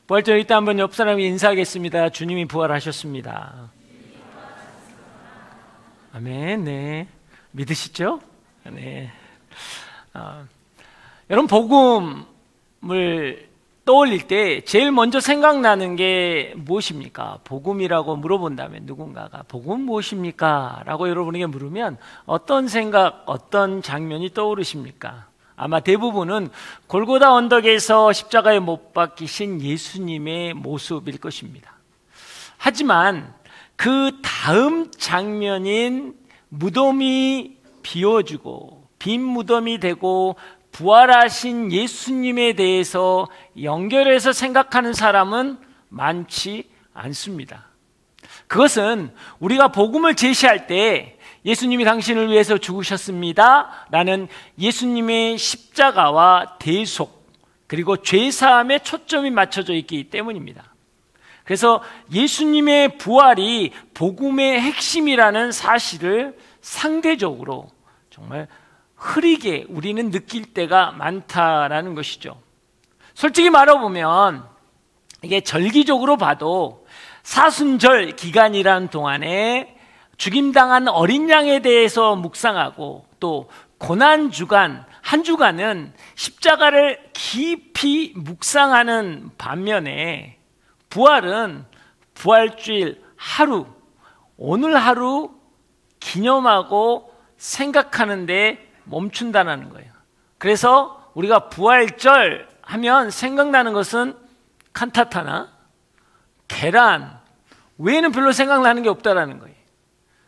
부활절 이때 한번 옆 사람이 인사하겠습니다. 주님이 부활하셨습니다. 아멘. 네, 믿으시죠? 네. 여러분, 복음을 떠올릴 때 제일 먼저 생각나는 게 무엇입니까? 복음이라고 물어본다면 누군가가 복음 무엇입니까? 라고 여러분에게 물으면 어떤 생각, 어떤 장면이 떠오르십니까? 아마 대부분은 골고다 언덕에서 십자가에 못 박히신 예수님의 모습일 것입니다. 하지만 그 다음 장면인 무덤이 비워지고 빈 무덤이 되고 부활하신 예수님에 대해서 연결해서 생각하는 사람은 많지 않습니다. 그것은 우리가 복음을 제시할 때 예수님이 당신을 위해서 죽으셨습니다 라는 예수님의 십자가와 대속, 그리고 죄사함에 초점이 맞춰져 있기 때문입니다. 그래서 예수님의 부활이 복음의 핵심이라는 사실을 상대적으로 정말 흐리게 우리는 느낄 때가 많다라는 것이죠. 솔직히 말해보면 이게 절기적으로 봐도 사순절 기간이라는 동안에 죽임당한 어린 양에 대해서 묵상하고 또 고난주간, 한 주간은 십자가를 깊이 묵상하는 반면에 부활은 부활주일 하루, 오늘 하루 기념하고 생각하는데 멈춘다는 거예요. 그래서 우리가 부활절 하면 생각나는 것은 칸타타나 계란 외에는 별로 생각나는 게 없다라는 거예요.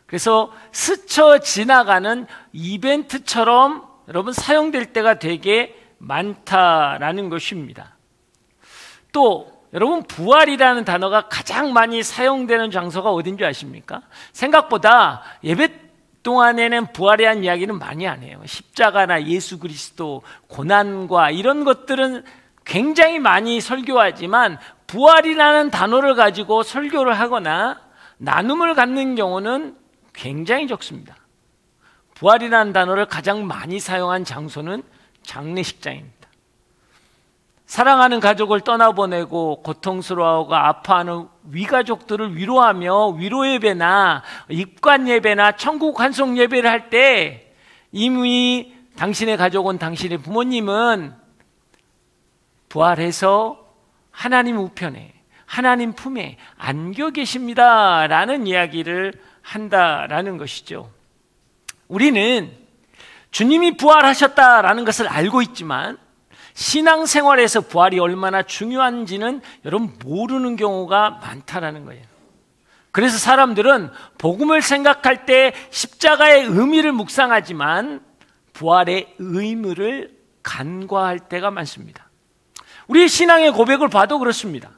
그래서 스쳐 지나가는 이벤트처럼 여러분 사용될 때가 되게 많다라는 것입니다. 또 여러분, 부활이라는 단어가 가장 많이 사용되는 장소가 어딘 줄 아십니까? 생각보다 예배 동안에는 부활에 대한 이야기는 많이 안 해요. 십자가나 예수 그리스도, 고난과 이런 것들은 굉장히 많이 설교하지만 부활이라는 단어를 가지고 설교를 하거나 나눔을 갖는 경우는 굉장히 적습니다. 부활이라는 단어를 가장 많이 사용한 장소는 장례식장입니다. 사랑하는 가족을 떠나보내고 고통스러워하고 아파하는 위가족들을 위로하며 위로예배나 입관예배나 천국 환송 예배를 할 때 이미 당신의 가족은, 당신의 부모님은 부활해서 하나님 우편에, 하나님 품에 안겨 계십니다 라는 이야기를 한다라는 것이죠. 우리는 주님이 부활하셨다라는 것을 알고 있지만 신앙생활에서 부활이 얼마나 중요한지는 여러분 모르는 경우가 많다라는 거예요. 그래서 사람들은 복음을 생각할 때 십자가의 의미를 묵상하지만 부활의 의무를 간과할 때가 많습니다. 우리의 신앙의 고백을 봐도 그렇습니다.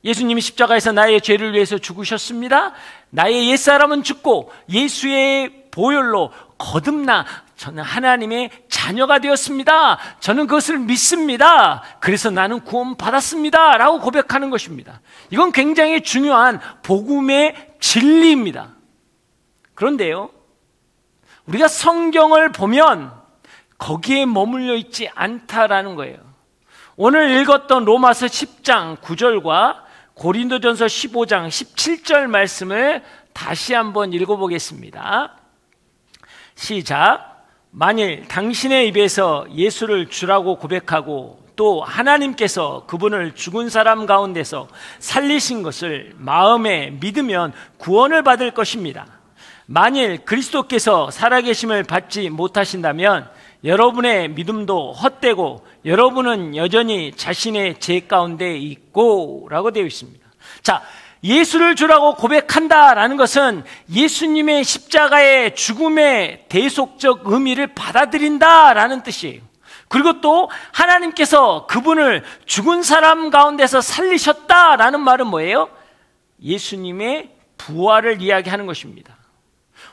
예수님이 십자가에서 나의 죄를 위해서 죽으셨습니다. 나의 옛사람은 죽고 예수의 보혈로 거듭나 저는 하나님의 자녀가 되었습니다. 저는 그것을 믿습니다. 그래서 나는 구원 받았습니다 라고 고백하는 것입니다. 이건 굉장히 중요한 복음의 진리입니다. 그런데요, 우리가 성경을 보면 거기에 머물러 있지 않다라는 거예요. 오늘 읽었던 로마서 10장 9절과 고린도전서 15장 17절 말씀을 다시 한번 읽어보겠습니다. 시작. 만일 당신의 입에서 예수를 주라고 고백하고 또 하나님께서 그분을 죽은 사람 가운데서 살리신 것을 마음에 믿으면 구원을 받을 것입니다. 만일 그리스도께서 살아계심을 받지 못하신다면 여러분의 믿음도 헛되고 여러분은 여전히 자신의 죄 가운데 있고 라고 되어 있습니다. 자, 예수를 주라고 고백한다라는 것은 예수님의 십자가의 죽음의 대속적 의미를 받아들인다라는 뜻이에요. 그리고 또 하나님께서 그분을 죽은 사람 가운데서 살리셨다라는 말은 뭐예요? 예수님의 부활을 이야기하는 것입니다.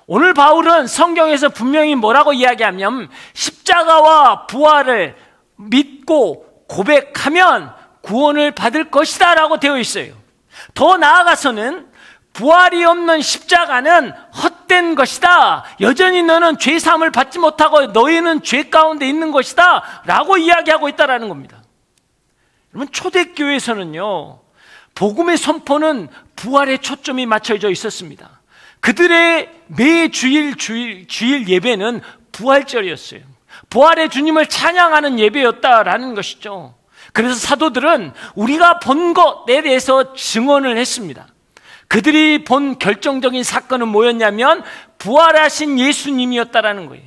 오늘 바울은 성경에서 분명히 뭐라고 이야기하면 십자가와 부활을 믿고 고백하면 구원을 받을 것이다 라고 되어 있어요. 더 나아가서는 부활이 없는 십자가는 헛된 것이다. 여전히 너는 죄사함을 받지 못하고 너희는 죄 가운데 있는 것이다 라고 이야기하고 있다는 겁니다. 여러분, 초대교회에서는요, 복음의 선포는 부활에 초점이 맞춰져 있었습니다. 그들의 매 주일 예배는 부활절이었어요. 부활의 주님을 찬양하는 예배였다라는 것이죠. 그래서 사도들은 우리가 본 것에 대해서 증언을 했습니다. 그들이 본 결정적인 사건은 뭐였냐면 부활하신 예수님이었다라는 거예요.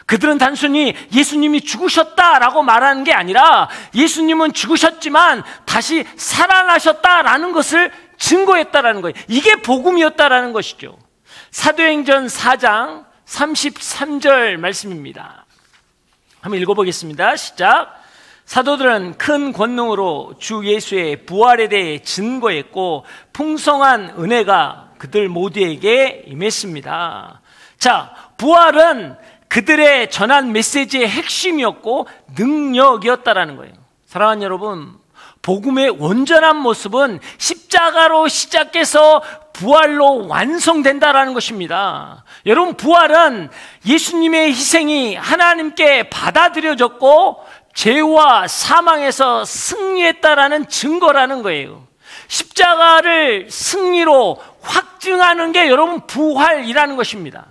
그들은 단순히 예수님이 죽으셨다라고 말하는 게 아니라 예수님은 죽으셨지만 다시 살아나셨다라는 것을 증거했다라는 거예요. 이게 복음이었다라는 것이죠. 사도행전 4장 33절 말씀입니다. 한번 읽어보겠습니다. 시작. 사도들은 큰 권능으로 주 예수의 부활에 대해 증거했고 풍성한 은혜가 그들 모두에게 임했습니다. 자, 부활은 그들의 전한 메시지의 핵심이었고 능력이었다라는 거예요. 사랑하는 여러분, 복음의 온전한 모습은 십자가로 시작해서 부활로 완성된다라는 것입니다. 여러분, 부활은 예수님의 희생이 하나님께 받아들여졌고 죄와 사망에서 승리했다라는 증거라는 거예요. 십자가를 승리로 확증하는 게 여러분 부활이라는 것입니다.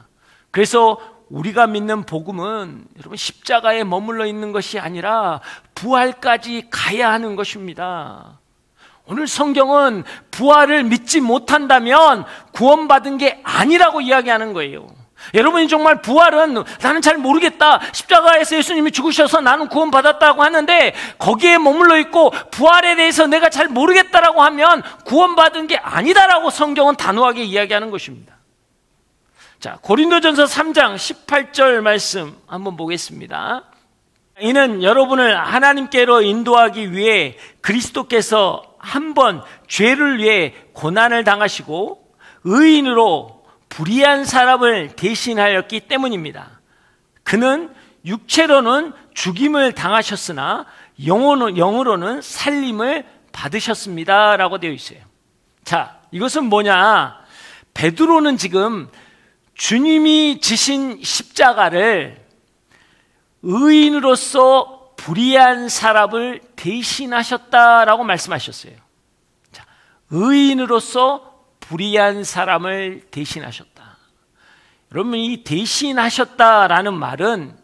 그래서 우리가 믿는 복음은 여러분 십자가에 머물러 있는 것이 아니라 부활까지 가야 하는 것입니다. 오늘 성경은 부활을 믿지 못한다면 구원받은 게 아니라고 이야기하는 거예요. 여러분이 정말 부활은 나는 잘 모르겠다, 십자가에서 예수님이 죽으셔서 나는 구원받았다고 하는데 거기에 머물러 있고 부활에 대해서 내가 잘 모르겠다라고 하면 구원받은 게 아니다라고 성경은 단호하게 이야기하는 것입니다. 자, 고린도전서 3장 18절 말씀 한번 보겠습니다. 이는 여러분을 하나님께로 인도하기 위해 그리스도께서 한 번 죄를 위해 고난을 당하시고 의인으로 불의한 사람을 대신하였기 때문입니다. 그는 육체로는 죽임을 당하셨으나 영으로는 살림을 받으셨습니다 라고 되어 있어요. 자, 이것은 뭐냐? 베드로는 지금 주님이 지신 십자가를 의인으로서 불의한 사람을 대신하셨다라고 말씀하셨어요. 자, 의인으로서 불의한 사람을 대신하셨다. 여러분, 이 대신하셨다라는 말은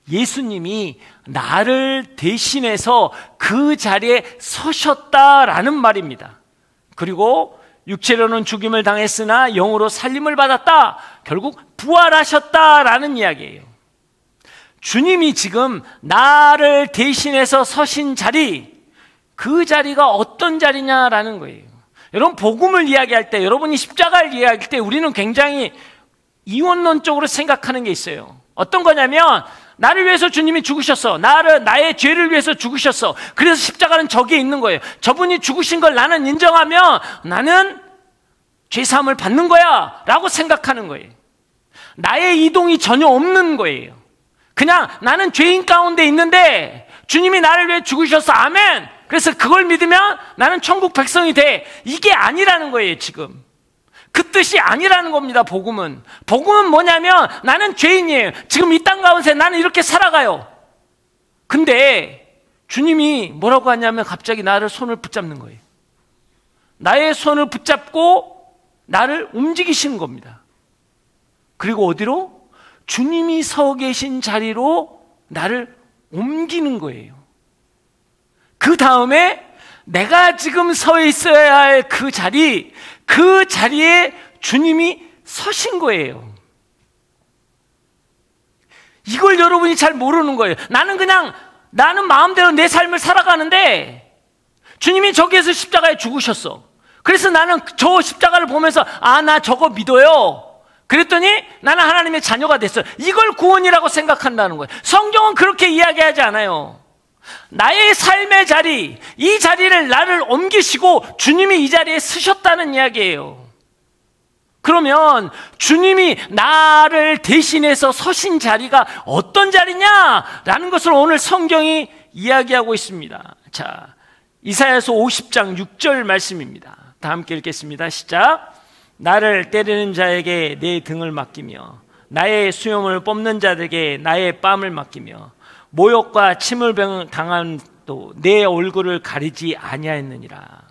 예수님이 나를 대신해서 그 자리에 서셨다라는 말입니다. 그리고 육체로는 죽임을 당했으나 영으로 살림을 받았다. 결국 부활하셨다라는 이야기예요. 주님이 지금 나를 대신해서 서신 자리, 그 자리가 어떤 자리냐라는 거예요. 여러분, 복음을 이야기할 때, 여러분이 십자가를 이야기할 때 우리는 굉장히 이원론적으로 생각하는 게 있어요. 어떤 거냐면 나를 위해서 주님이 죽으셨어. 나의 죄를 위해서 죽으셨어. 그래서 십자가는 저기에 있는 거예요. 저분이 죽으신 걸 나는 인정하면 나는 죄사함을 받는 거야 라고 생각하는 거예요. 나의 이동이 전혀 없는 거예요. 그냥 나는 죄인 가운데 있는데 주님이 나를 위해 죽으셔서 아멘, 그래서 그걸 믿으면 나는 천국 백성이 돼. 이게 아니라는 거예요. 지금 그 뜻이 아니라는 겁니다. 복음은 뭐냐면 나는 죄인이에요. 지금 이 땅 가운데 나는 이렇게 살아가요. 근데 주님이 뭐라고 하냐면 갑자기 나를 손을 붙잡는 거예요. 나의 손을 붙잡고 나를 움직이시는 겁니다. 그리고 어디로? 주님이 서 계신 자리로 나를 옮기는 거예요. 그 다음에 내가 지금 서 있어야 할 그 자리에 주님이 서신 거예요. 이걸 여러분이 잘 모르는 거예요. 나는 마음대로 내 삶을 살아가는데 주님이 저기에서 십자가에 죽으셨어. 그래서 나는 저 십자가를 보면서 나 저거 믿어요. 그랬더니 나는 하나님의 자녀가 됐어요. 이걸 구원이라고 생각한다는 거예요. 성경은 그렇게 이야기하지 않아요. 나의 삶의 자리, 이 자리를 나를 옮기시고 주님이 이 자리에 서셨다는 이야기예요. 그러면 주님이 나를 대신해서 서신 자리가 어떤 자리냐라는 것을 오늘 성경이 이야기하고 있습니다. 자, 이사야서 50장 6절 말씀입니다. 다 함께 읽겠습니다. 시작. 나를 때리는 자에게 내 등을 맡기며 나의 수염을 뽑는 자들에게 나의 뺨을 맡기며 모욕과 침을 당한 또 내 얼굴을 가리지 아니하였느니라.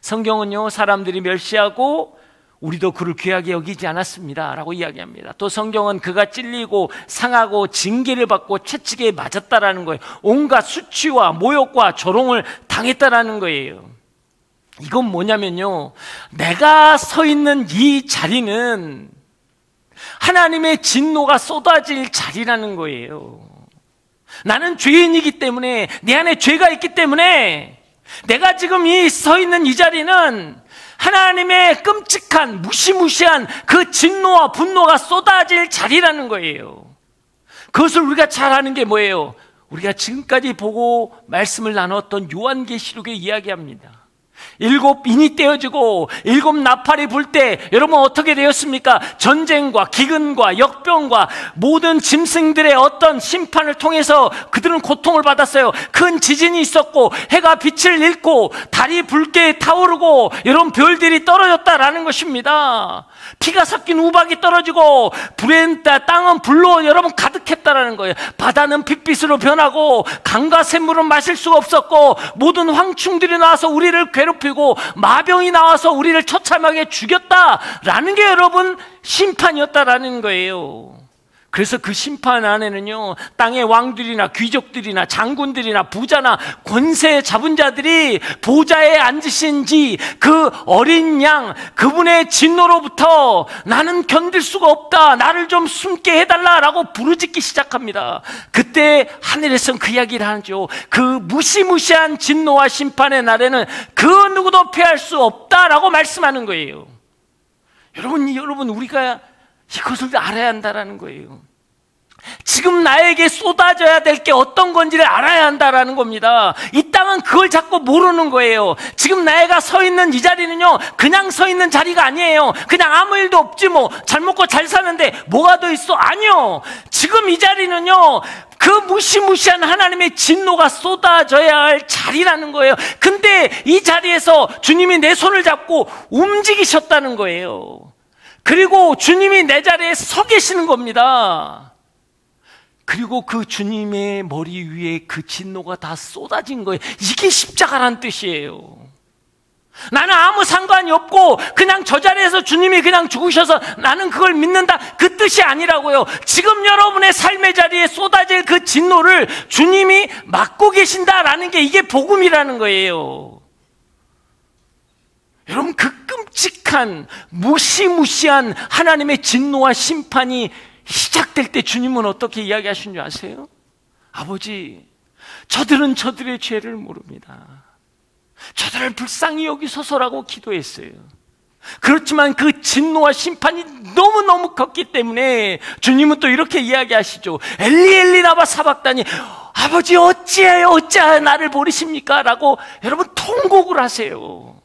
성경은요, 사람들이 멸시하고 우리도 그를 귀하게 여기지 않았습니다 라고 이야기합니다. 또 성경은 그가 찔리고 상하고 징계를 받고 채찍에 맞았다라는 거예요. 온갖 수치와 모욕과 조롱을 당했다라는 거예요. 이건 뭐냐면요, 내가 서 있는 이 자리는 하나님의 진노가 쏟아질 자리라는 거예요. 나는 죄인이기 때문에, 내 안에 죄가 있기 때문에 내가 지금 서 있는 이 자리는 하나님의 끔찍한 무시무시한 그 진노와 분노가 쏟아질 자리라는 거예요. 그것을 우리가 잘 아는 게 뭐예요? 우리가 지금까지 보고 말씀을 나눴던 요한계시록에 이야기합니다. 7 인이 떼어지고 7 나팔이 불 때 여러분 어떻게 되었습니까? 전쟁과 기근과 역병과 모든 짐승들의 어떤 심판을 통해서 그들은 고통을 받았어요. 큰 지진이 있었고 해가 빛을 잃고 달이 붉게 타오르고 여러분 별들이 떨어졌다라는 것입니다. 피가 섞인 우박이 떨어지고 땅은 불로 여러분 가득했다라는 거예요. 바다는 핏빛으로 변하고 강과 샘물은 마실 수가 없었고 모든 황충들이 나와서 우리를 괴롭히고 마병이 나와서 우리를 처참하게 죽였다라는 게 여러분 심판이었다라는 거예요. 그래서 그 심판 안에는요, 땅의 왕들이나 귀족들이나 장군들이나 부자나 권세 잡은 자들이 보좌에 앉으신 지 그 어린 양, 그분의 진노로부터 나는 견딜 수가 없다, 나를 좀 숨게 해달라라고 부르짖기 시작합니다. 그때 하늘에선 그 이야기를 하죠. 그 무시무시한 진노와 심판의 날에는 그 누구도 피할 수 없다라고 말씀하는 거예요. 여러분 우리가 이것을 알아야 한다는 거예요. 지금 나에게 쏟아져야 될 게 어떤 건지를 알아야 한다는 겁니다. 이 땅은 그걸 자꾸 모르는 거예요. 지금 내가 서 있는 이 자리는요, 그냥 서 있는 자리가 아니에요. 그냥 아무 일도 없지 뭐, 잘 먹고 잘 사는데 뭐가 더 있어? 아니요. 지금 이 자리는요, 그 무시무시한 하나님의 진노가 쏟아져야 할 자리라는 거예요. 근데 이 자리에서 주님이 내 손을 잡고 움직이셨다는 거예요. 그리고 주님이 내 자리에 서 계시는 겁니다. 그리고 그 주님의 머리 위에 그 진노가 다 쏟아진 거예요. 이게 십자가란 뜻이에요. 나는 아무 상관이 없고 그냥 저 자리에서 주님이 그냥 죽으셔서 나는 그걸 믿는다, 그 뜻이 아니라고요. 지금 여러분의 삶의 자리에 쏟아질 그 진노를 주님이 막고 계신다라는 게 이게 복음이라는 거예요. 여러분, 그 끔찍한 무시무시한 하나님의 진노와 심판이 시작될 때 주님은 어떻게 이야기하신 줄 아세요? 아버지, 저들은 저들의 죄를 모릅니다. 저들을 불쌍히 여기소서라고 기도했어요. 그렇지만 그 진노와 심판이 너무너무 컸기 때문에 주님은 또 이렇게 이야기하시죠. 엘리 엘리 라마 사박다니, 아버지 어찌하여 나를 버리십니까? 라고 여러분 통곡을 하세요.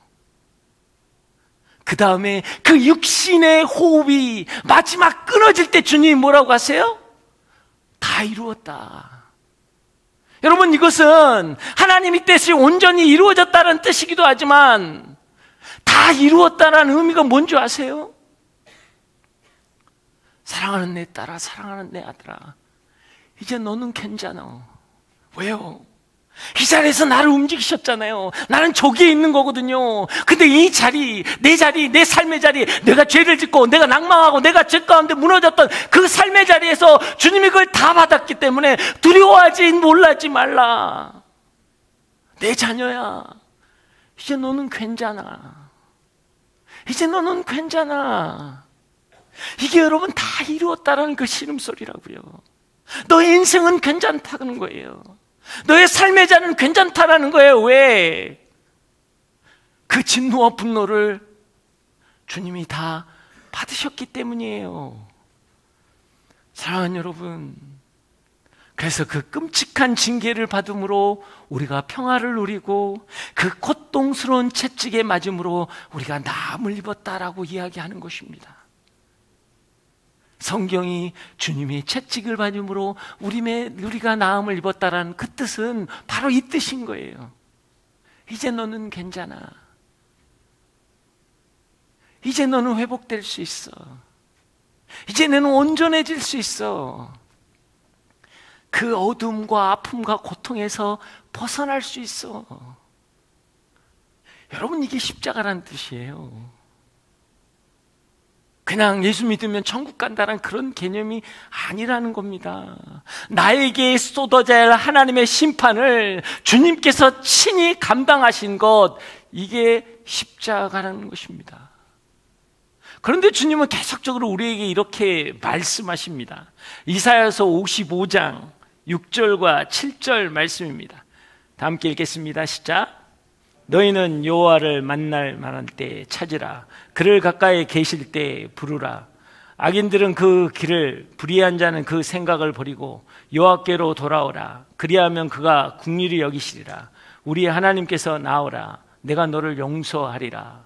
그 다음에 그 육신의 호흡이 마지막 끊어질 때 주님이 뭐라고 하세요? 다 이루었다. 여러분, 이것은 하나님의 뜻이 온전히 이루어졌다는 뜻이기도 하지만 다 이루었다는 의미가 뭔지 아세요? 사랑하는 내 딸아, 사랑하는 내 아들아, 이제 너는 괜찮아. 왜요? 이 자리에서 나를 움직이셨잖아요. 나는 저기에 있는 거거든요. 근데 이 자리, 내 삶의 자리, 내가 죄를 짓고 내가 낭망하고 내가 죄 가운데 무너졌던 그 삶의 자리에서 주님이 그걸 다 받았기 때문에 두려워하지 놀라지 말라. 내 자녀야, 이제 너는 괜찮아. 이제 너는 괜찮아. 이게 여러분 다 이루었다라는 그 신음소리라고요. 너의 인생은 괜찮다는 거예요. 너의 삶의 자는 괜찮다라는 거예요. 왜? 그 진노와 분노를 주님이 다 받으셨기 때문이에요. 사랑하는 여러분, 그래서 그 끔찍한 징계를 받음으로 우리가 평화를 누리고 그 고통스러운 채찍에 맞음으로 우리가 나음을 입었다라고 이야기하는 것입니다. 성경이 주님이 채찍을 받음으로 우리가 나음을 입었다라는 그 뜻은 바로 이 뜻인 거예요. 이제 너는 괜찮아. 이제 너는 회복될 수 있어. 이제 너는 온전해질 수 있어. 그 어둠과 아픔과 고통에서 벗어날 수 있어. 여러분, 이게 십자가라는 뜻이에요. 그냥 예수 믿으면 천국 간다는 그런 개념이 아니라는 겁니다. 나에게 쏟아질 하나님의 심판을 주님께서 친히 감당하신 것, 이게 십자가라는 것입니다. 그런데 주님은 계속적으로 우리에게 이렇게 말씀하십니다. 이사야서 55장 6절과 7절 말씀입니다. 다 함께 읽겠습니다. 시작. 너희는 여호와를 만날 만한 때 찾으라. 그를 가까이 계실 때 부르라. 악인들은 그 길을, 불의한 자는 그 생각을 버리고 여호와께로 돌아오라. 그리하면 그가 긍휼히 여기시리라. 우리 하나님께서 나오라. 내가 너를 용서하리라.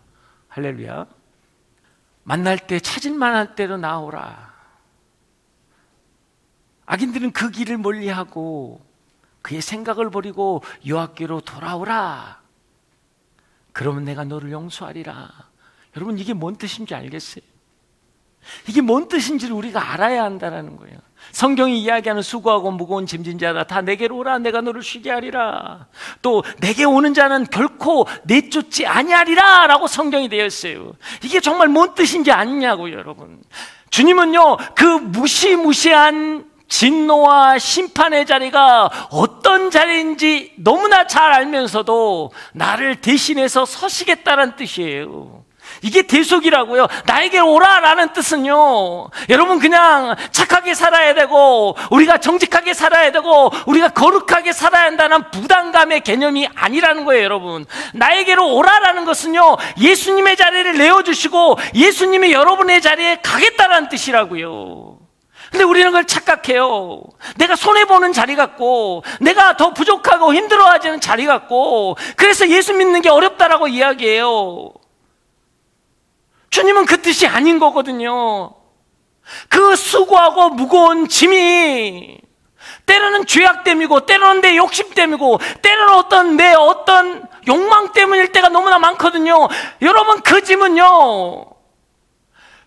할렐루야. 만날 때, 찾을 만한 때로 나오라. 악인들은 그 길을 멀리하고 그의 생각을 버리고 여호와께로 돌아오라. 그러면 내가 너를 용서하리라. 여러분, 이게 뭔 뜻인지 알겠어요? 이게 뭔 뜻인지를 우리가 알아야 한다는 거예요. 성경이 이야기하는 수고하고 무거운 짐진 자라 다 내게로 오라. 내가 너를 쉬게 하리라. 또 내게 오는 자는 결코 내쫓지 아니하리라 라고 성경이 되어 있어요. 이게 정말 뭔 뜻인지 아니냐고요, 여러분. 주님은요, 그 무시무시한 진노와 심판의 자리가 어떤 자리인지 너무나 잘 알면서도 나를 대신해서 서시겠다는 뜻이에요. 이게 대속이라고요. 나에게 오라라는 뜻은요, 여러분, 그냥 착하게 살아야 되고 우리가 정직하게 살아야 되고 우리가 거룩하게 살아야 한다는 부담감의 개념이 아니라는 거예요. 여러분, 나에게로 오라라는 것은요, 예수님의 자리를 내어주시고 예수님이 여러분의 자리에 가겠다라는 뜻이라고요. 근데 우리는 그걸 착각해요. 내가 손해보는 자리 같고 내가 더 부족하고 힘들어하지는 자리 같고, 그래서 예수 믿는 게 어렵다라고 이야기해요. 주님은 그 뜻이 아닌 거거든요. 그 수고하고 무거운 짐이 때로는 죄악 때문이고 때로는 내 욕심 때문이고 때로는 내 어떤 욕망 때문일 때가 너무나 많거든요. 여러분, 그 짐은요,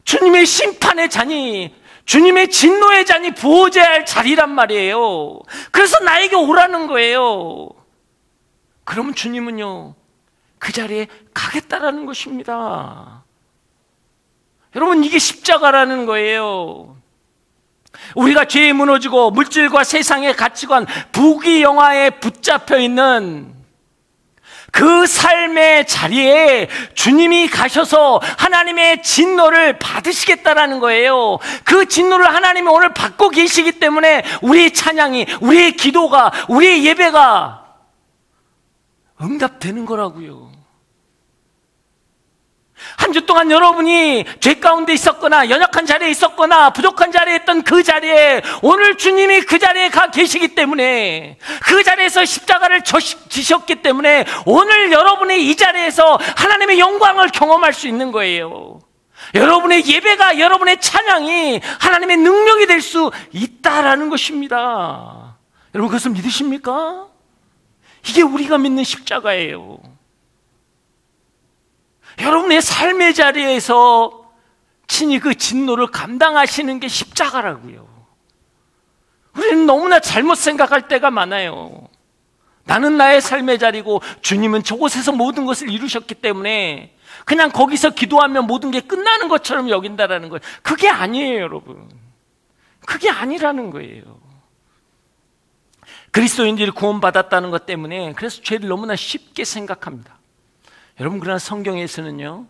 주님의 심판의 잔이, 주님의 진노의 잔이 부어져야 할 자리란 말이에요. 그래서 나에게 오라는 거예요. 그러면 주님은요, 그 자리에 가겠다라는 것입니다. 여러분, 이게 십자가라는 거예요. 우리가 죄에 무너지고 물질과 세상의 가치관, 부귀영화에 붙잡혀 있는 그 삶의 자리에 주님이 가셔서 하나님의 진노를 받으시겠다라는 거예요. 그 진노를 하나님이 오늘 받고 계시기 때문에 우리의 찬양이, 우리의 기도가, 우리의 예배가 응답되는 거라고요. 한 주 동안 여러분이 죄 가운데 있었거나 연약한 자리에 있었거나 부족한 자리에 있던 그 자리에 오늘 주님이 그 자리에 가 계시기 때문에, 그 자리에서 십자가를 지셨기 때문에 오늘 여러분이 이 자리에서 하나님의 영광을 경험할 수 있는 거예요. 여러분의 예배가, 여러분의 찬양이 하나님의 능력이 될 수 있다라는 것입니다. 여러분, 그것을 믿으십니까? 이게 우리가 믿는 십자가예요. 여러분의 삶의 자리에서 친히 그 진노를 감당하시는 게 십자가라고요. 우리는 너무나 잘못 생각할 때가 많아요. 나는 나의 삶의 자리고 주님은 저곳에서 모든 것을 이루셨기 때문에 그냥 거기서 기도하면 모든 게 끝나는 것처럼 여긴다라는 거예요. 그게 아니에요, 여러분. 그게 아니라는 거예요. 그리스도인들이 구원받았다는 것 때문에 그래서 죄를 너무나 쉽게 생각합니다. 여러분, 그러나 성경에서는요,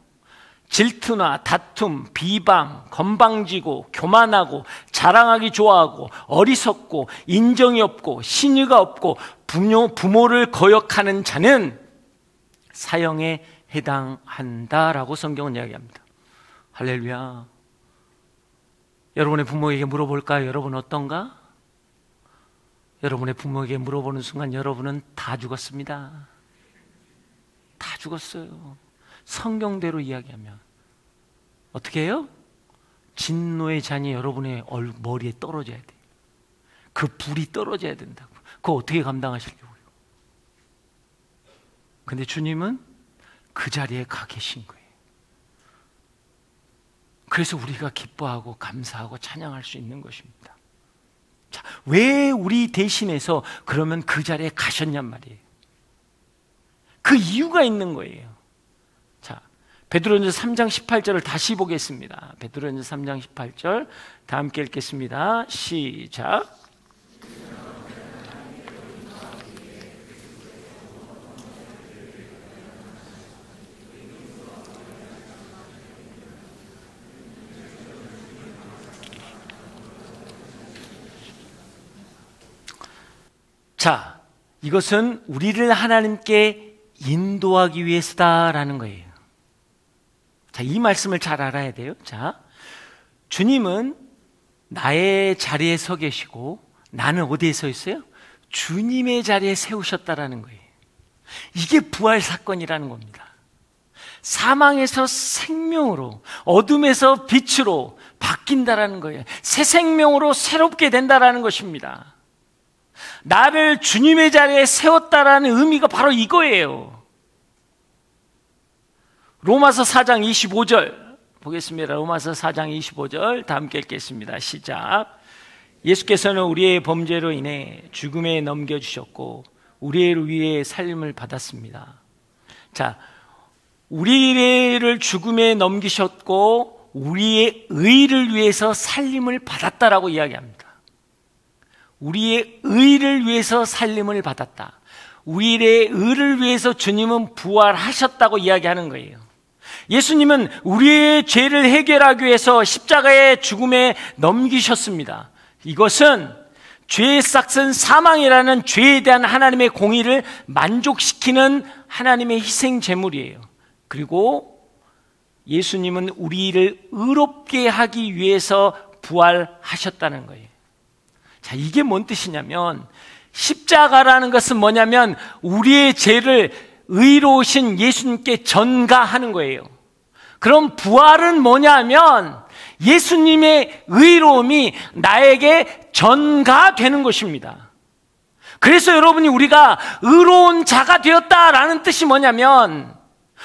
질투나 다툼, 비방, 건방지고 교만하고 자랑하기 좋아하고 어리석고 인정이 없고 신의가 없고 부모를 거역하는 자는 사형에 해당한다라고 성경은 이야기합니다. 할렐루야. 여러분의 부모에게 물어볼까요? 여러분 어떤가? 여러분의 부모에게 물어보는 순간 여러분은 다 죽었습니다. 다 죽었어요. 성경대로 이야기하면 어떻게 해요? 진노의 잔이 여러분의 머리에 떨어져야 돼요. 그 불이 떨어져야 된다고. 그거 어떻게 감당하시려고요? 근데 주님은 그 자리에 가 계신 거예요. 그래서 우리가 기뻐하고 감사하고 찬양할 수 있는 것입니다. 자, 왜 우리 대신해서 그러면 그 자리에 가셨냔 말이에요. 그 이유가 있는 거예요. 자, 베드로전서 3장 18절을 다시 보겠습니다. 베드로전서 3장 18절 다 함께 읽겠습니다. 시작. 자, 이것은 우리를 하나님께 인도하기 위해서다라는 거예요. 자, 이 말씀을 잘 알아야 돼요. 자, 주님은 나의 자리에 서 계시고 나는 어디에 서 있어요? 주님의 자리에 세우셨다라는 거예요. 이게 부활 사건이라는 겁니다. 사망에서 생명으로, 어둠에서 빛으로 바뀐다라는 거예요. 새 생명으로 새롭게 된다라는 것입니다. 나를 주님의 자리에 세웠다라는 의미가 바로 이거예요. 로마서 4장 25절 보겠습니다. 로마서 4장 25절 다 함께 읽겠습니다. 시작. 예수께서는 우리의 범죄로 인해 죽음에 넘겨주셨고 우리를 위해 살림을 받았습니다. 자, 우리를 죽음에 넘기셨고 우리의 의를 위해서 살림을 받았다라고 이야기합니다. 우리의 의를 위해서 살림을 받았다. 우리의 의를 위해서 주님은 부활하셨다고 이야기하는 거예요. 예수님은 우리의 죄를 해결하기 위해서 십자가의 죽음에 넘기셨습니다. 이것은 죄의 싹은 사망이라는 죄에 대한 하나님의 공의를 만족시키는 하나님의 희생 제물이에요. 그리고 예수님은 우리를 의롭게 하기 위해서 부활하셨다는 거예요. 자, 이게 뭔 뜻이냐면 십자가라는 것은 뭐냐면 우리의 죄를 의로우신 예수님께 전가하는 거예요. 그럼 부활은 뭐냐면 예수님의 의로움이 나에게 전가되는 것입니다. 그래서 여러분이 우리가 의로운 자가 되었다라는 뜻이 뭐냐면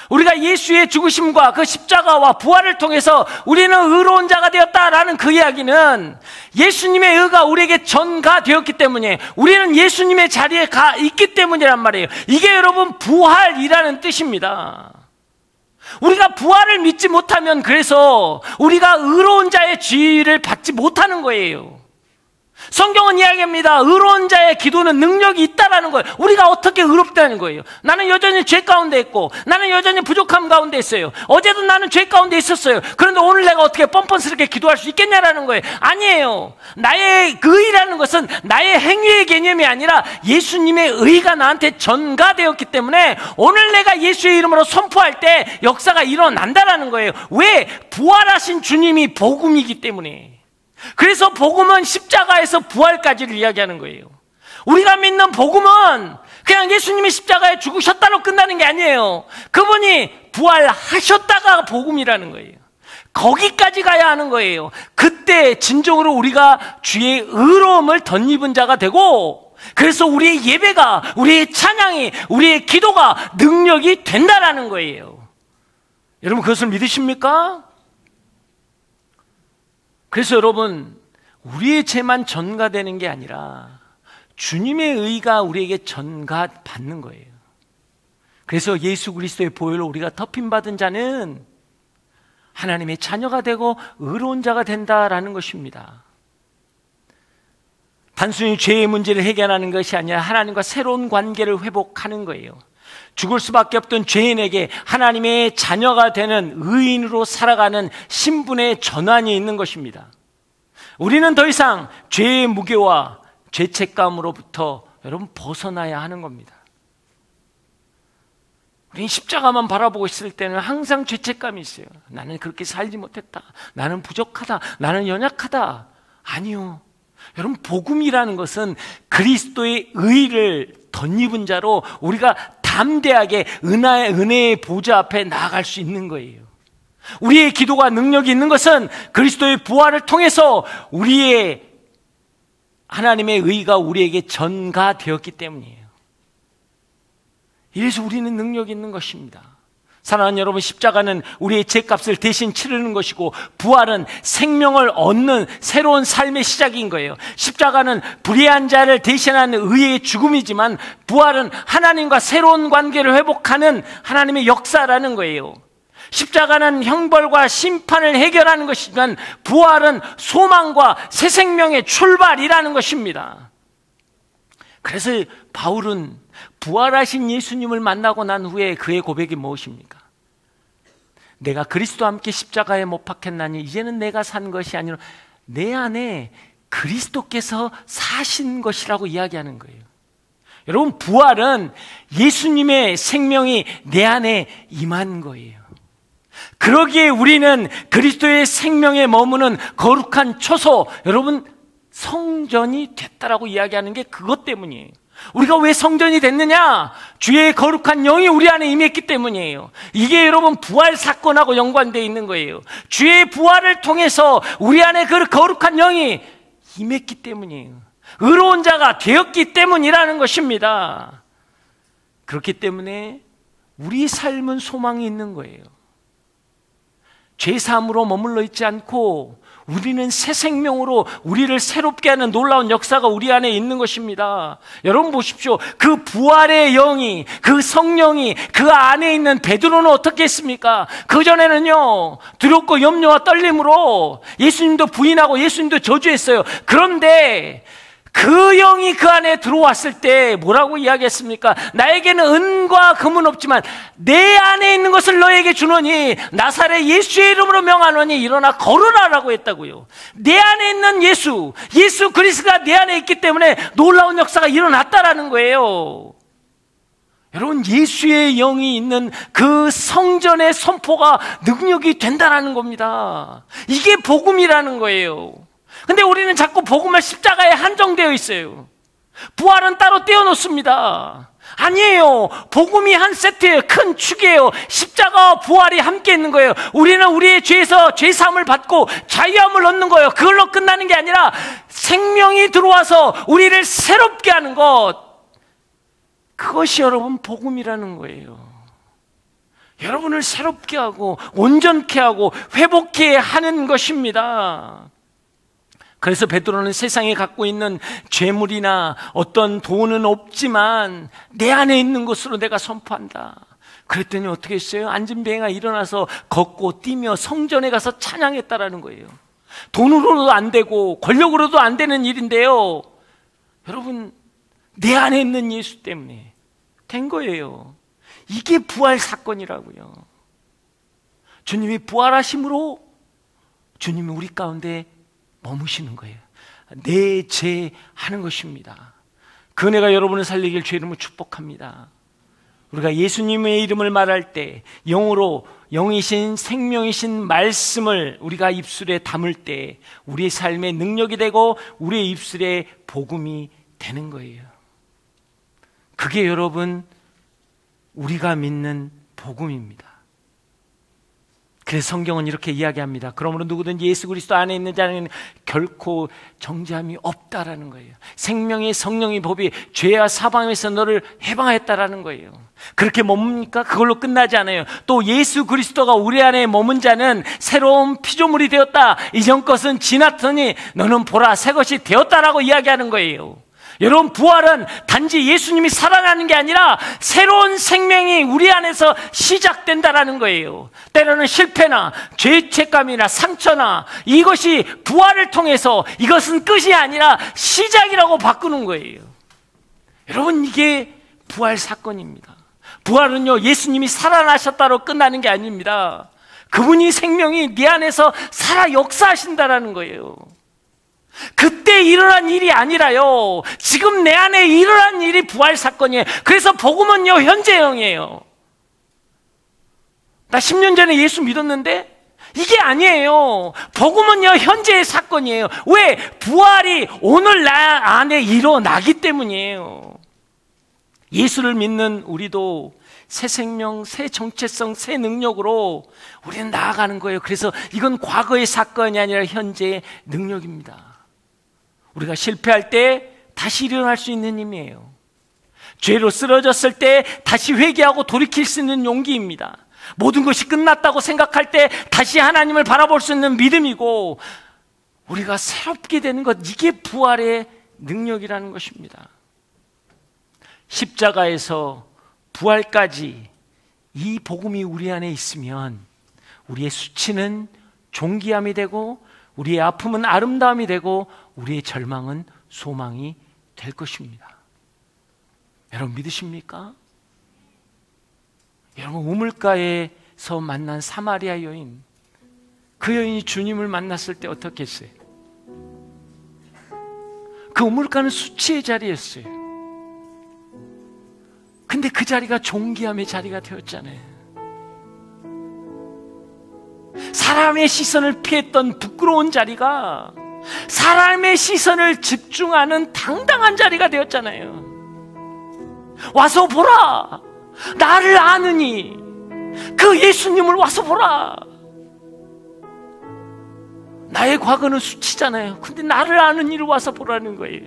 우리가 예수의 죽으심과 그 십자가와 부활을 통해서 우리는 의로운 자가 되었다라는 그 이야기는 예수님의 의가 우리에게 전가되었기 때문에 우리는 예수님의 자리에 가 있기 때문이란 말이에요. 이게 여러분 부활이라는 뜻입니다. 우리가 부활을 믿지 못하면 그래서 우리가 의로운 자의 지위를 받지 못하는 거예요. 성경은 이야기합니다. 의로운 자의 기도는 능력이 있다라는 거예요. 우리가 어떻게 의롭다는 거예요. 나는 여전히 죄 가운데 있고 나는 여전히 부족함 가운데 있어요. 어제도 나는 죄 가운데 있었어요. 그런데 오늘 내가 어떻게 뻔뻔스럽게 기도할 수 있겠냐라는 거예요. 아니에요. 나의 의라는 것은 나의 행위의 개념이 아니라 예수님의 의가 나한테 전가되었기 때문에 오늘 내가 예수의 이름으로 선포할 때 역사가 일어난다라는 거예요. 왜? 부활하신 주님이 복음이기 때문에. 그래서 복음은 십자가에서 부활까지를 이야기하는 거예요. 우리가 믿는 복음은 그냥 예수님이 십자가에 죽으셨다로 끝나는 게 아니에요. 그분이 부활하셨다가 복음이라는 거예요. 거기까지 가야 하는 거예요. 그때 진정으로 우리가 주의 의로움을 덧입은 자가 되고 그래서 우리의 예배가, 우리의 찬양이, 우리의 기도가 능력이 된다라는 거예요. 여러분 그것을 믿으십니까? 그래서 여러분 우리의 죄만 전가되는 게 아니라 주님의 의가 우리에게 전가받는 거예요. 그래서 예수 그리스도의 보혈로 우리가 덮임받은 자는 하나님의 자녀가 되고 의로운 자가 된다라는 것입니다. 단순히 죄의 문제를 해결하는 것이 아니라 하나님과 새로운 관계를 회복하는 거예요. 죽을 수밖에 없던 죄인에게 하나님의 자녀가 되는 의인으로 살아가는 신분의 전환이 있는 것입니다. 우리는 더 이상 죄의 무게와 죄책감으로부터 여러분 벗어나야 하는 겁니다. 우리는 십자가만 바라보고 있을 때는 항상 죄책감이 있어요. 나는 그렇게 살지 못했다. 나는 부족하다. 나는 연약하다. 아니요. 여러분 복음이라는 것은 그리스도의 의를 덧입은 자로 우리가 담대하게 은혜의 보좌 앞에 나아갈 수 있는 거예요. 우리의 기도가 능력이 있는 것은 그리스도의 부활을 통해서 우리의 하나님의 의가 우리에게 전가되었기 때문이에요. 이래서 우리는 능력이 있는 것입니다. 사랑하는 여러분, 십자가는 우리의 죄값을 대신 치르는 것이고 부활은 생명을 얻는 새로운 삶의 시작인 거예요. 십자가는 불의한 자를 대신하는 의의 죽음이지만 부활은 하나님과 새로운 관계를 회복하는 하나님의 역사라는 거예요. 십자가는 형벌과 심판을 해결하는 것이지만 부활은 소망과 새 생명의 출발이라는 것입니다. 그래서 바울은 부활하신 예수님을 만나고 난 후에 그의 고백이 무엇입니까? 내가 그리스도와 함께 십자가에 못 박혔나니 이제는 내가 산 것이 아니라 내 안에 그리스도께서 사신 것이라고 이야기하는 거예요. 여러분, 부활은 예수님의 생명이 내 안에 임한 거예요. 그러기에 우리는 그리스도의 생명에 머무는 거룩한 초소, 여러분, 성전이 됐다라고 이야기하는 게 그것 때문이에요. 우리가 왜 성전이 됐느냐? 주의 거룩한 영이 우리 안에 임했기 때문이에요. 이게 여러분 부활 사건하고 연관되어 있는 거예요. 주의 부활을 통해서 우리 안에 그 거룩한 영이 임했기 때문이에요. 의로운 자가 되었기 때문이라는 것입니다. 그렇기 때문에 우리 삶은 소망이 있는 거예요. 죄사함으로 머물러 있지 않고 우리는 새 생명으로 우리를 새롭게 하는 놀라운 역사가 우리 안에 있는 것입니다. 여러분 보십시오. 그 부활의 영이, 그 성령이 그 안에 있는 베드로는 어떻게 했습니까? 그전에는요, 두렵고 염려와 떨림으로 예수님도 부인하고 예수님도 저주했어요. 그런데 그 영이 그 안에 들어왔을 때 뭐라고 이야기했습니까? 나에게는 은과 금은 없지만 내 안에 있는 것을 너에게 주노니 나사렛 예수의 이름으로 명하노니 일어나 걸으라라고 했다고요. 내 안에 있는 예수 그리스도가 내 안에 있기 때문에 놀라운 역사가 일어났다라는 거예요. 여러분, 예수의 영이 있는 그 성전의 선포가 능력이 된다라는 겁니다. 이게 복음이라는 거예요. 근데 우리는 자꾸 복음을 십자가에 한정되어 있어요. 부활은 따로 떼어놓습니다. 아니에요. 복음이 한 세트예요. 큰 축이에요. 십자가와 부활이 함께 있는 거예요. 우리는 우리의 죄에서 죄사함을 받고 자유함을 얻는 거예요. 그걸로 끝나는 게 아니라 생명이 들어와서 우리를 새롭게 하는 것, 그것이 여러분 복음이라는 거예요. 여러분을 새롭게 하고 온전케 하고 회복케 하는 것입니다. 그래서 베드로는 세상에 갖고 있는 재물이나 어떤 돈은 없지만 내 안에 있는 것으로 내가 선포한다. 그랬더니 어떻게 했어요? 앉은 뱅이가 일어나서 걷고 뛰며 성전에 가서 찬양했다라는 거예요. 돈으로도 안 되고 권력으로도 안 되는 일인데요, 여러분, 내 안에 있는 예수 때문에 된 거예요. 이게 부활 사건이라고요. 주님이 부활하심으로 주님이 우리 가운데 머무시는 거예요. 내재하는 것입니다. 그 은혜가 여러분을 살리길 주의 이름으로 축복합니다. 우리가 예수님의 이름을 말할 때 영으로 영이신 생명이신 말씀을 우리가 입술에 담을 때 우리의 삶의 능력이 되고 우리의 입술에 복음이 되는 거예요. 그게 여러분 우리가 믿는 복음입니다. 그래서 성경은 이렇게 이야기합니다. 그러므로 누구든지 예수 그리스도 안에 있는 자는 결코 정죄함이 없다라는 거예요. 생명의 성령의 법이 죄와 사방에서 너를 해방했다라는 거예요. 그렇게 머뭅니까? 그걸로 끝나지 않아요. 또 예수 그리스도가 우리 안에 머문 자는 새로운 피조물이 되었다. 이전 것은 지났더니 너는 보라 새 것이 되었다라고 이야기하는 거예요. 여러분, 부활은 단지 예수님이 살아나는 게 아니라 새로운 생명이 우리 안에서 시작된다라는 거예요. 때로는 실패나 죄책감이나 상처나 이것이 부활을 통해서 이것은 끝이 아니라 시작이라고 바꾸는 거예요. 여러분, 이게 부활 사건입니다. 부활은요, 예수님이 살아나셨다로 끝나는 게 아닙니다. 그분이 생명이 네 안에서 살아 역사하신다라는 거예요. 그때 일어난 일이 아니라요, 지금 내 안에 일어난 일이 부활 사건이에요. 그래서 복음은요, 현재형이에요. 나 10년 전에 예수 믿었는데 이게 아니에요. 복음은요, 현재의 사건이에요. 왜? 부활이 오늘 나 안에 일어나기 때문이에요. 예수를 믿는 우리도 새 생명, 새 정체성, 새 능력으로 우리는 나아가는 거예요. 그래서 이건 과거의 사건이 아니라 현재의 능력입니다. 우리가 실패할 때 다시 일어날 수 있는 힘이에요. 죄로 쓰러졌을 때 다시 회개하고 돌이킬 수 있는 용기입니다. 모든 것이 끝났다고 생각할 때 다시 하나님을 바라볼 수 있는 믿음이고, 우리가 새롭게 되는 것, 이게 부활의 능력이라는 것입니다. 십자가에서 부활까지 이 복음이 우리 안에 있으면 우리의 수치는 존귀함이 되고, 우리의 아픔은 아름다움이 되고, 우리의 절망은 소망이 될 것입니다. 여러분 믿으십니까? 여러분, 우물가에서 만난 사마리아 여인, 그 여인이 주님을 만났을 때 어떻게 했어요? 그 우물가는 수치의 자리였어요. 근데 그 자리가 존귀함의 자리가 되었잖아요. 사람의 시선을 피했던 부끄러운 자리가 사람의 시선을 집중하는 당당한 자리가 되었잖아요. 와서 보라, 나를 아느니 그 예수님을 와서 보라. 나의 과거는 수치잖아요. 근데 나를 아는 이를 와서 보라는 거예요.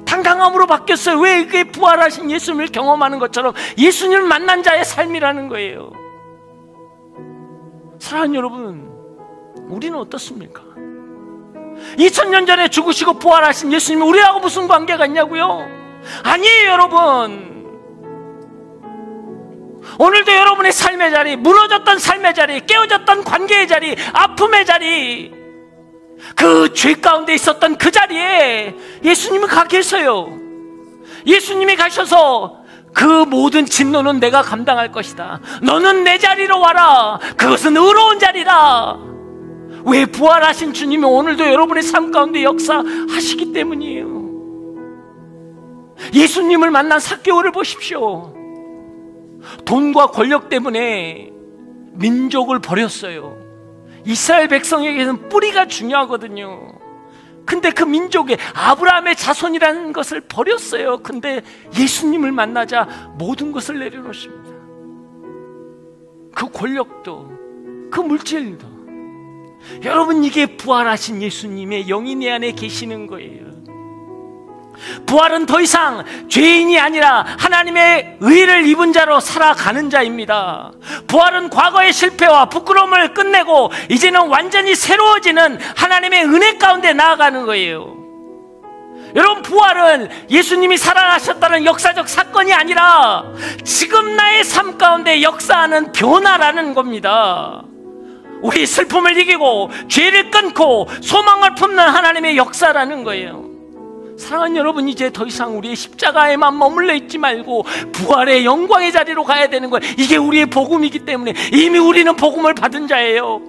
당당함으로 바뀌었어요. 왜? 그게 부활하신 예수님을 경험하는 것처럼 예수님을 만난 자의 삶이라는 거예요. 사랑하는 여러분, 우리는 어떻습니까? 2000년 전에 죽으시고 부활하신 예수님이 우리하고 무슨 관계가 있냐고요? 아니에요, 여러분. 오늘도 여러분의 삶의 자리, 무너졌던 삶의 자리, 깨어졌던 관계의 자리, 아픔의 자리, 그 죄 가운데 있었던 그 자리에 예수님이 가 계세요. 예수님이 가셔서 그 모든 진노는 내가 감당할 것이다. 너는 내 자리로 와라. 그것은 의로운 자리다. 왜? 부활하신 주님이 오늘도 여러분의 삶 가운데 역사하시기 때문이에요. 예수님을 만난 삭개오를 보십시오. 돈과 권력 때문에 민족을 버렸어요. 이스라엘 백성에게는 뿌리가 중요하거든요. 근데 그 민족의 아브라함의 자손이라는 것을 버렸어요. 근데 예수님을 만나자 모든 것을 내려놓습니다. 그 권력도, 그 물질도. 여러분, 이게 부활하신 예수님의 영이 내 안에 계시는 거예요. 부활은 더 이상 죄인이 아니라 하나님의 의를 입은 자로 살아가는 자입니다. 부활은 과거의 실패와 부끄러움을 끝내고 이제는 완전히 새로워지는 하나님의 은혜 가운데 나아가는 거예요. 여러분, 부활은 예수님이 살아나셨다는 역사적 사건이 아니라 지금 나의 삶 가운데 역사하는 변화라는 겁니다. 우리 슬픔을 이기고 죄를 끊고 소망을 품는 하나님의 역사라는 거예요. 사랑하는 여러분, 이제 더 이상 우리의 십자가에만 머물러 있지 말고 부활의 영광의 자리로 가야 되는 거예요. 이게 우리의 복음이기 때문에 이미 우리는 복음을 받은 자예요.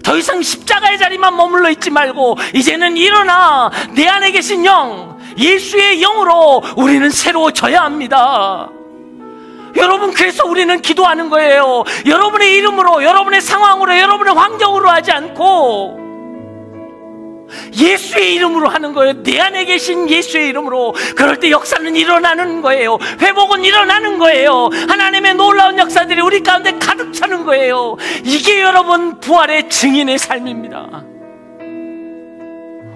더 이상 십자가의 자리만 머물러 있지 말고 이제는 일어나 내 안에 계신 영, 예수의 영으로 우리는 새로워져야 합니다. 여러분, 그래서 우리는 기도하는 거예요. 여러분의 이름으로, 여러분의 상황으로, 여러분의 환경으로 하지 않고 예수의 이름으로 하는 거예요. 내 안에 계신 예수의 이름으로. 그럴 때 역사는 일어나는 거예요. 회복은 일어나는 거예요. 하나님의 놀라운 역사들이 우리 가운데 가득 차는 거예요. 이게 여러분 부활의 증인의 삶입니다.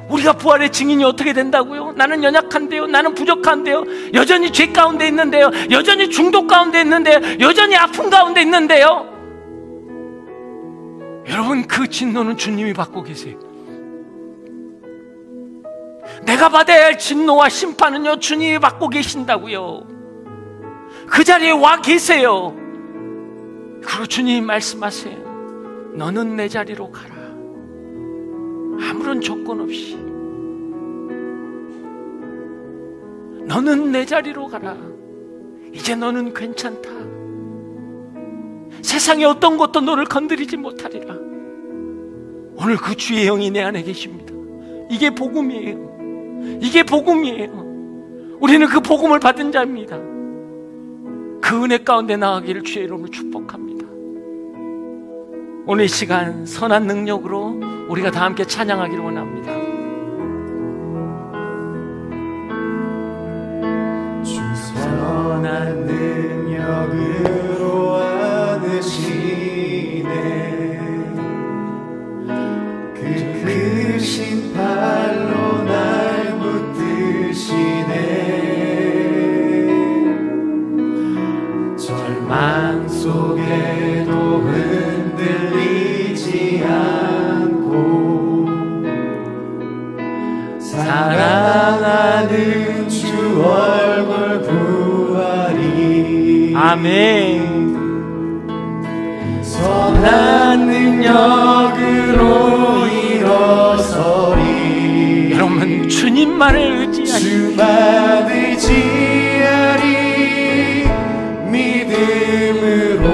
우리가 부활의 증인이 어떻게 된다고요? 나는 연약한데요, 나는 부족한데요, 여전히 죄 가운데 있는데요, 여전히 중독 가운데 있는데요, 여전히 아픔 가운데 있는데요. 여러분, 그 진노는 주님이 받고 계세요. 내가 받아야 할 진노와 심판은요, 주님이 받고 계신다고요. 그 자리에 와 계세요. 그리고 주님이 말씀하세요. 너는 내 자리로 가라. 아무런 조건 없이 너는 내 자리로 가라. 이제 너는 괜찮다. 세상의 어떤 것도 너를 건드리지 못하리라. 오늘 그 주의 영이 내 안에 계십니다. 이게 복음이에요. 이게 복음이에요. 우리는 그 복음을 받은 자입니다. 그 은혜 가운데 나아가기를 주의 이름으로 축복합니다. 오늘 이 시간 선한 능력으로 우리가 다 함께 찬양하기를 원합니다. 주 선한 능력으로 안으시네. 그 크신 팔로 날 붙드시네. 절망 속에도 아멘. 선한 능력으로 일어서리. 여러분 주님만을 의지하시. 주만 의지하리. 믿음으로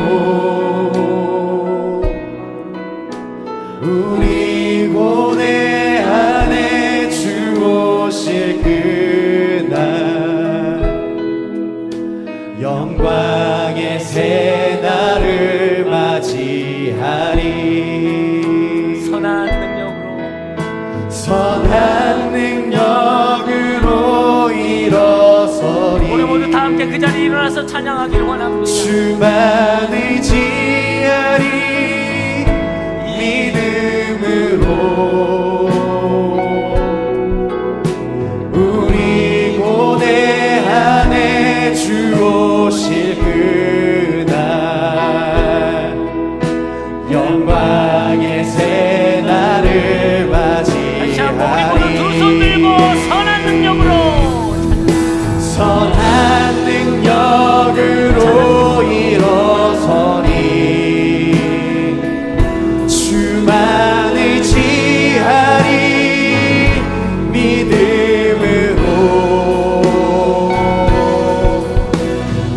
우리 고뇌 안에 주 오실 그날 영광의 새날을 맞이하리. 선한 능력으로 일어서리. 우리 모두 다 함께 그 자리에 일어나서 찬양하길 원합니다. 주만 의지하리. 믿음으로 우리 고뇌 안에 주 오실 그날 영광의 새날을 맞이하리. 다시 한번 우리 모두 두 손 들고 선한 능력으로 일어서리. 주만 의지하리. 믿음으로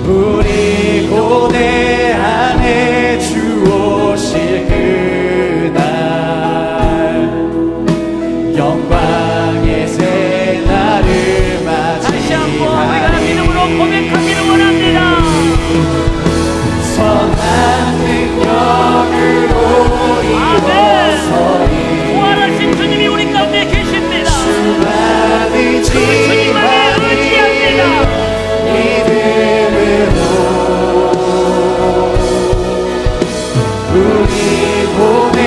우리 고뇌 안에 주 오실 그날 영광의 새날을 다시 한번 우리가 맞이하리. 믿음으로 고백하기를 원합니다. 선한 능력으로 일어서리. 부활하신 주님이 우리 가운데 계십니다. 주만 주님만을 의지합니다. 믿음으로 우리 고뇌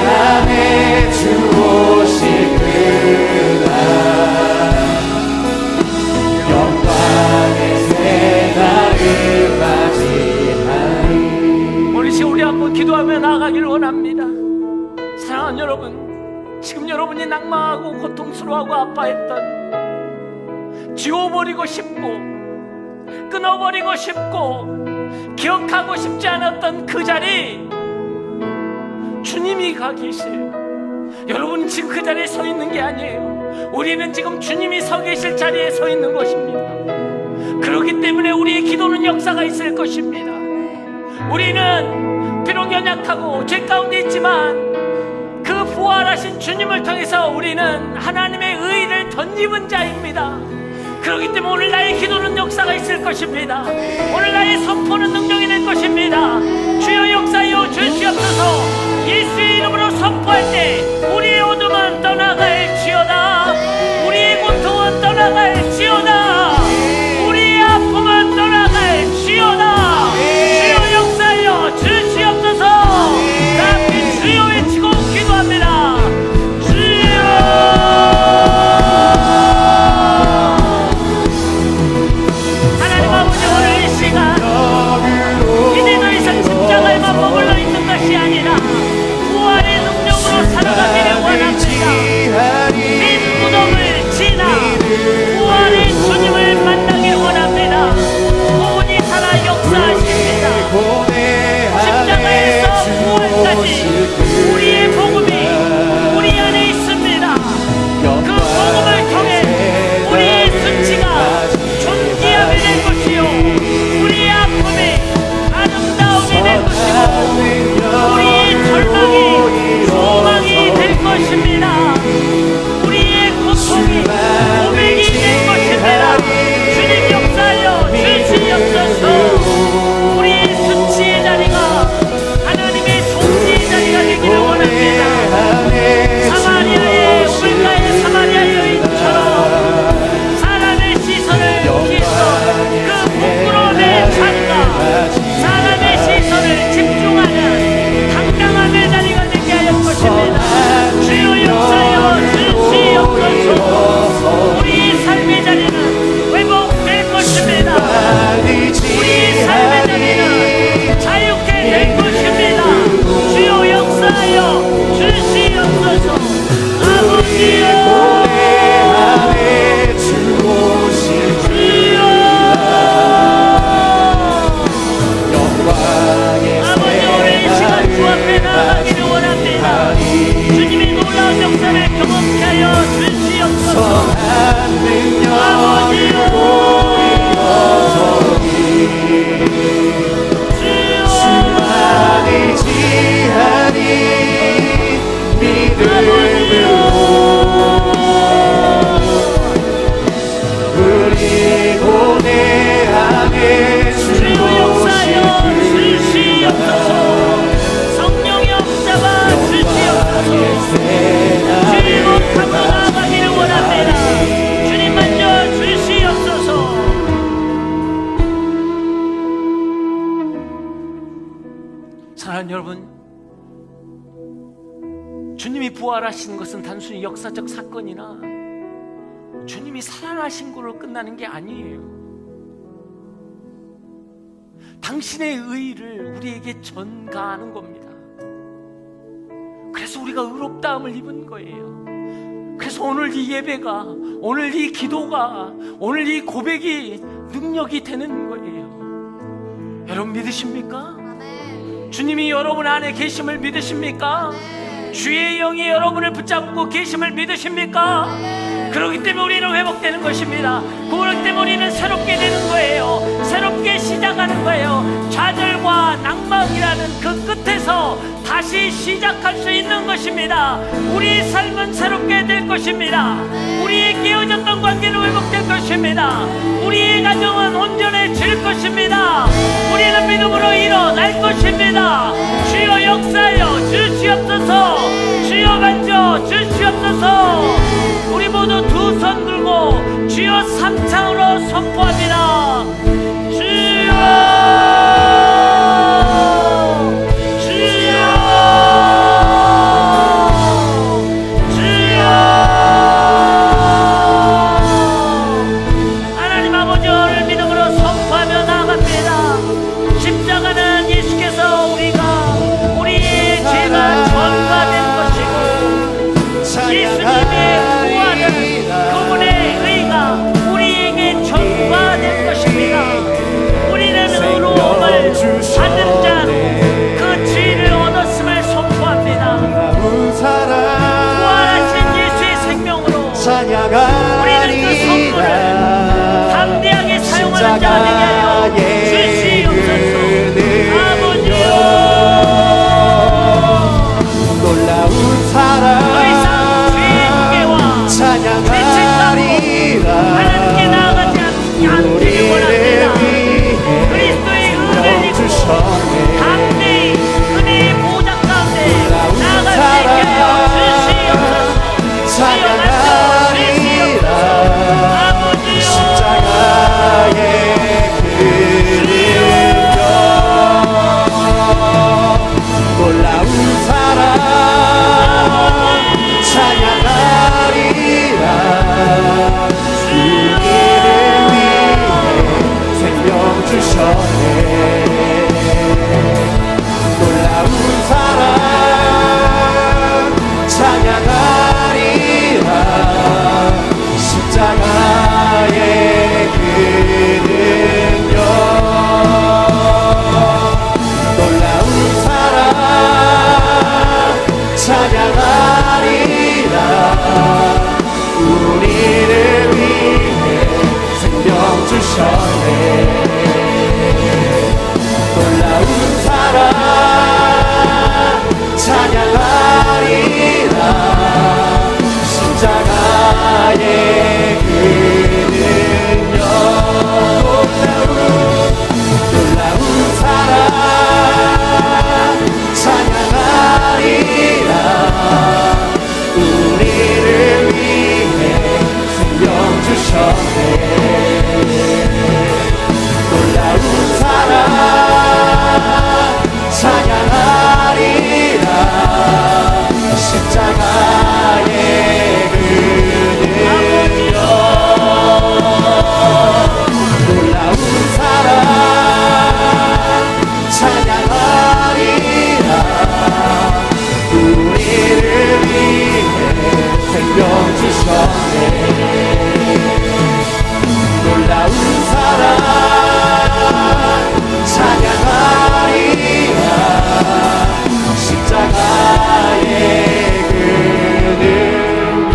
안에 주 오실 그날 영광의 새날을 맞이하리. 오늘 시간 우리 한번 기도하며 나아가기를 원합니다. 사랑하는 여러분, 지금 여러분이 낭망하고 고통스러워하고 아파했던, 지워버리고 싶고 끊어버리고 싶고 기억하고 싶지 않았던 그 자리, 주님이 가 계세요. 여러분 지금 그 자리에 서 있는 게 아니에요. 우리는 지금 주님이 서 계실 자리에 서 있는 것입니다. 그렇기 때문에 우리의 기도는 역사가 있을 것입니다. 우리는 비록 연약하고 죄 가운데 있지만 그 부활하신 주님을 통해서 우리는 하나님의 의를 덧입은 자입니다. 그렇기 때문에 오늘 나의 기도는 역사가 있을 것입니다. 오늘 나의 선포는 능력이 될 것입니다. 주여 역사여 주시옵소서. 예수의 이름으로 선포할 때 우리의 어둠은 떠나갈지어다. 우리의 고통은 떠나갈지어다. 우리의 아픔은 떠나갈지어다. 주여 역사여 주시옵소서. 다 함께 주여 외치고 기도합니다. 주여. 하나님 아버지, 오늘 이 시간 이제 더 이상 십자가에만 머물러 있는 것이 아니라 부활의 능력으로 살아가기를 원합니다. 빈 무덤을 지나 부활의 주님을 만나길 원합니다. 그분이 살아 역사하십니다. 십자가에서 부활까지 우리의 복음이 우리 안에 있습니다. 그 복음을 통해 우리의 수치가 존귀함이 될 것이요, 우리의 아픔이 아름다움이 될 것이고, 우리의 절망이 소망이 될 것입니다. 우리의 고통이 고백이 될 것입니다. 주님 역사하여 주시옵소서. 우리의 수치의 자리가 하나님의 송지의 자리가 되기를 원합니다. 사마리아의 우물가의 사마리아 여인처럼 사람의 시선을 피해서 그 부끄러움의 자리가 사람의 시선을 집중하는 당당함의 자리가 되게 하여 것입니다. 주여 역사여 주시옵소서. 우리의 삶의 자리는 회복될 것입니다. 우리의 삶의 자리는 자유케 될 것입니다. 주여 역사하여 주시옵소서. 아버지여 주여. 주님이 부활하신 것은 단순히 역사적 사건이나 주님이 살아나신 거로 끝나는 게 아니에요. 당신의 의의를 우리에게 전가하는 겁니다. 그래서 우리가 의롭다함을 입은 거예요. 그래서 오늘 이 예배가, 오늘 이 기도가, 오늘 이 고백이 능력이 되는 거예요. 여러분 믿으십니까? 주님이 여러분 안에 계심을 믿으십니까? 주의 영이 여러분을 붙잡고 계심을 믿으십니까? 그렇기 때문에 우리는 회복되는 것입니다. 그렇기 때문에 우리는 새롭게 되는 거예요. 새롭게 시작하는 거예요. 좌절과 낭망이라는 그 끝에서 다시 시작할 수 있는 것입니다. 우리의 삶은 새롭게 될 것입니다. 우리의 깨어졌던 관계는 회복될 것입니다. 우리의 가정은 온전해질 것입니다. 우리는 믿음으로 일어날 것입니다. 주여 역사하여 주시옵소서. 주여 만져 주시옵소서. 우리 모두 두 손 들고 주여 삼창으로 선포합니다. 주여 우리는 그 선물을 담대하게 사용하는 자가 되게 하여 주시옵소서. 아버지여, 놀라운 사랑 더 이상 죄의 무게와 찬양하리라. 하나님께 나아가지 않기를 원합니다. 그리스도의 은혜를 입고 담대히 은혜의 보좌 가운데 나아갈 수 있게 하여 주시옵소서. 십자가의 그 능력 놀라운 사랑 찬양하리라. 우리를 위해 생명 주셨네. 놀라운 사랑 찬양하리라. 십자가의 그 능력 놀라운 사랑 찬양하리라. 우리를 위해 생명 주셨네. 놀라운 사랑 찬양하리라. 십자가의 그 능력 놀라운 사랑 찬양하리라. 우리를 위해 생명 주셨네. 놀라운 사랑 찬양하리라. 십자가의 그 능력 놀라운 사랑 찬양하리라. 우리를 위해 생명 주셨네. 놀라운 사랑 찬양하리라. 십자가의 그 능력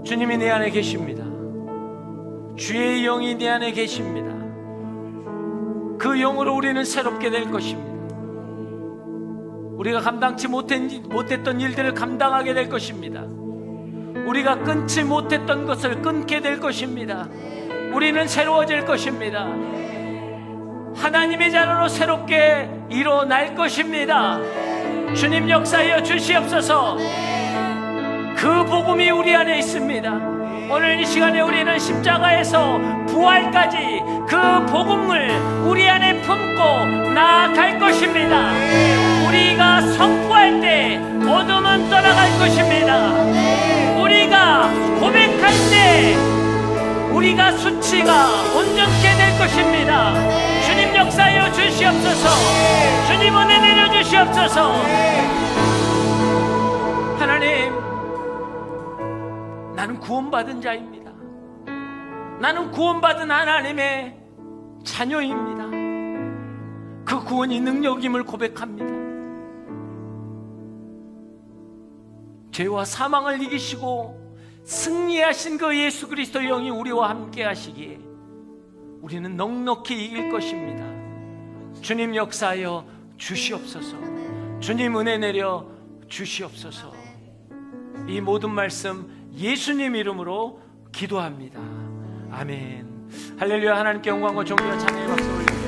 주님이 내 안에 계십니다. 주의 영이 내 안에 계십니다. 그 영으로 우리는 새롭게 될 것입니다. 우리가 감당치 못했던 일들을 감당하게 될 것입니다. 우리가 끊지 못했던 것을 끊게 될 것입니다. 우리는 새로워질 것입니다. 하나님의 자녀로 새롭게 일어날 것입니다. 주님 역사하여 주시옵소서. 그 복음이 우리 안에 있습니다. 오늘 이 시간에 우리는 십자가에서 부활까지 그 복음을 우리 안에 품고 나아갈 것입니다. 우리가 선포할 때 어둠은 떠나갈 것입니다. 우리가 고백할 때 우리가 수치가 온전케 될 것입니다. 주님 역사하여 주시옵소서. 주님 은혜 내려 주시옵소서. 하나님, 나는 구원받은 자입니다. 나는 구원받은 하나님의 자녀입니다. 그 구원이 능력임을 고백합니다. 죄와 사망을 이기시고 승리하신 그 예수 그리스도의 영이 우리와 함께 하시기에 우리는 넉넉히 이길 것입니다. 주님 역사하여 주시옵소서. 주님 은혜 내려 주시옵소서. 이 모든 말씀 예수님 이름으로 기도합니다. 아멘. 할렐루야. 하나님께 영광과 존귀와 찬양의 박수 올립니다.